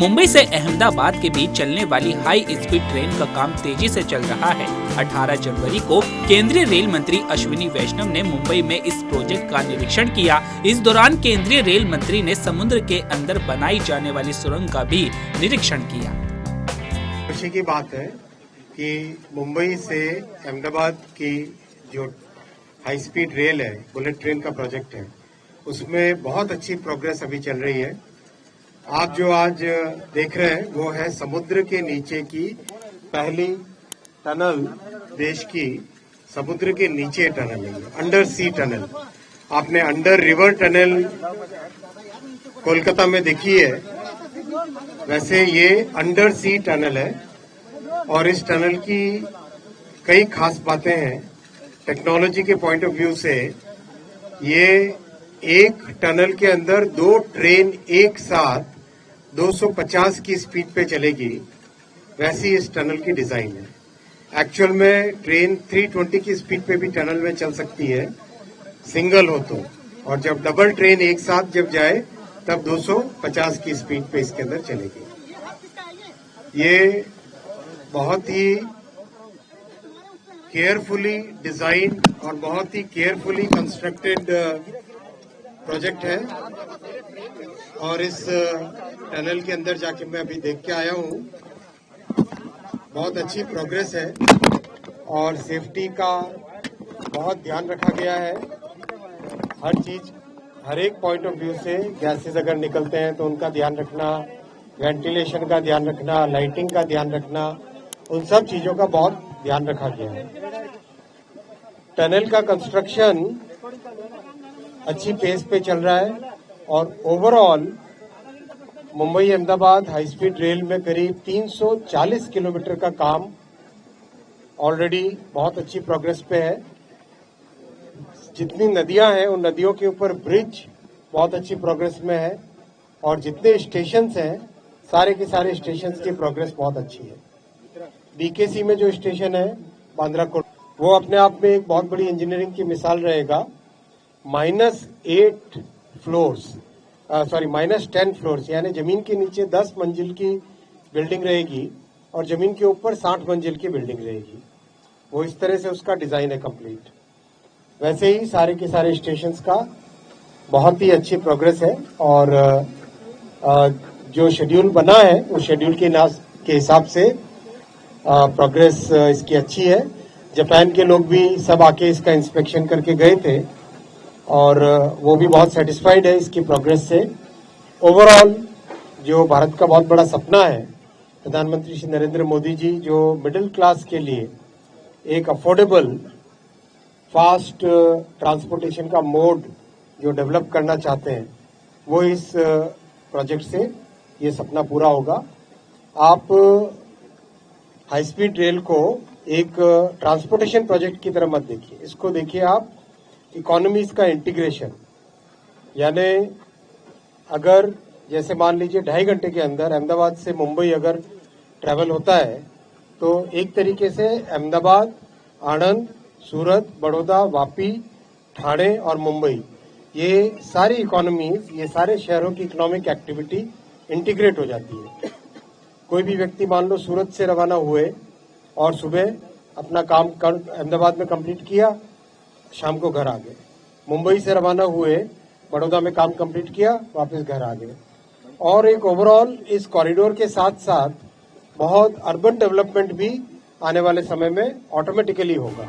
मुंबई से अहमदाबाद के बीच चलने वाली हाई स्पीड ट्रेन का काम तेजी से चल रहा है। 18 जनवरी को केंद्रीय रेल मंत्री अश्विनी वैष्णव ने मुंबई में इस प्रोजेक्ट का निरीक्षण किया। इस दौरान केंद्रीय रेल मंत्री ने समुद्र के अंदर बनाई जाने वाली सुरंग का भी निरीक्षण किया। खुशी की बात है कि मुंबई से अहमदाबाद की जो हाई स्पीड रेल है, बुलेट ट्रेन का प्रोजेक्ट है, उसमें बहुत अच्छी प्रोग्रेस अभी चल रही है। आप जो आज देख रहे हैं वो है समुद्र के नीचे की पहली टनल, देश की समुद्र के नीचे टनल है, अंडर सी टनल। आपने अंडर रिवर टनल कोलकाता में देखी है, वैसे ये अंडर सी टनल है और इस टनल की कई खास बातें हैं। टेक्नोलॉजी के पॉइंट ऑफ व्यू से ये एक टनल के अंदर 2 ट्रेन एक साथ 250 की स्पीड पे चलेगी, वैसी इस टनल की डिजाइन है। एक्चुअल में ट्रेन 320 की स्पीड पे भी टनल में चल सकती है, सिंगल हो तो, और जब डबल ट्रेन एक साथ जब जाए तब 250 की स्पीड पे इसके अंदर चलेगी। ये बहुत ही केयरफुली डिजाइन और बहुत ही केयरफुली कंस्ट्रक्टेड प्रोजेक्ट है और इस टनल के अंदर जाके मैं अभी देख के आया हूँ। बहुत अच्छी प्रोग्रेस है और सेफ्टी का बहुत ध्यान रखा गया है। हर चीज, हर एक पॉइंट ऑफ व्यू से गैसेस अगर निकलते हैं तो उनका ध्यान रखना, वेंटिलेशन का ध्यान रखना, लाइटिंग का ध्यान रखना, उन सब चीजों का बहुत ध्यान रखा गया है। टनल का कंस्ट्रक्शन अच्छी पेस पे चल रहा है और overall Mumbai Ahmedabad high speed rail में करीब 340 किलोमीटर का काम ऑलरेडी बहुत अच्छी प्रोग्रेस पे है। जितनी नदियां हैं उन नदियों के ऊपर ब्रिज बहुत अच्छी प्रोग्रेस में है और जितने स्टेशंस हैं सारे के सारे स्टेशंस की प्रोग्रेस बहुत अच्छी है। बीकेसी में जो स्टेशन है बांद्रा कोट, वो अपने आप में एक बहुत बड़ी इंजीनियरिंग की मिसाल रहेगा। -8 फ्लोर्स, -10 फ्लोर्स, यानी जमीन के नीचे 10 मंजिल की बिल्डिंग रहेगी और जमीन के ऊपर 60 मंजिल की बिल्डिंग रहेगी। वो इस तरह से उसका डिजाइन है कंप्लीट। वैसे ही सारे के सारे स्टेशंस का बहुत ही अच्छी प्रोग्रेस है और जो शेड्यूल बना है उस शेड्यूल के हिसाब से प्रोग्रेस इसकी अच्छी है। जापान के लोग भी सब आके इसका इंस्पेक्शन करके गए थे और वो भी बहुत सेटिस्फाइड है इसकी प्रोग्रेस से। ओवरऑल जो भारत का बहुत बड़ा सपना है, प्रधानमंत्री श्री नरेंद्र मोदी जी जो मिडिल क्लास के लिए एक अफोर्डेबल फास्ट ट्रांसपोर्टेशन का मोड जो डेवलप करना चाहते हैं, वो इस प्रोजेक्ट से ये सपना पूरा होगा। आप हाई स्पीड रेल को एक ट्रांसपोर्टेशन प्रोजेक्ट की तरह मत देखिए, इसको देखिए आप इकोनॉमीज का इंटीग्रेशन। यानी अगर जैसे मान लीजिए 2.5 घंटे के अंदर अहमदाबाद से मुंबई अगर ट्रैवल होता है तो एक तरीके से अहमदाबाद, आणंद, सूरत, बड़ौदा, वापी, ठाणे और मुंबई, ये सारी इकोनॉमीज, ये सारे शहरों की इकोनॉमिक एक्टिविटी इंटीग्रेट हो जाती है। कोई भी व्यक्ति मान लो सूरत से रवाना हुए और सुबह अपना काम अहमदाबाद में कंप्लीट किया, शाम को घर आ गए। मुंबई से रवाना हुए, बड़ौदा में काम कंप्लीट किया, वापस घर आ गए। और एक ओवरऑल इस कॉरिडोर के साथ साथ बहुत अर्बन डेवलपमेंट भी आने वाले समय में ऑटोमेटिकली होगा।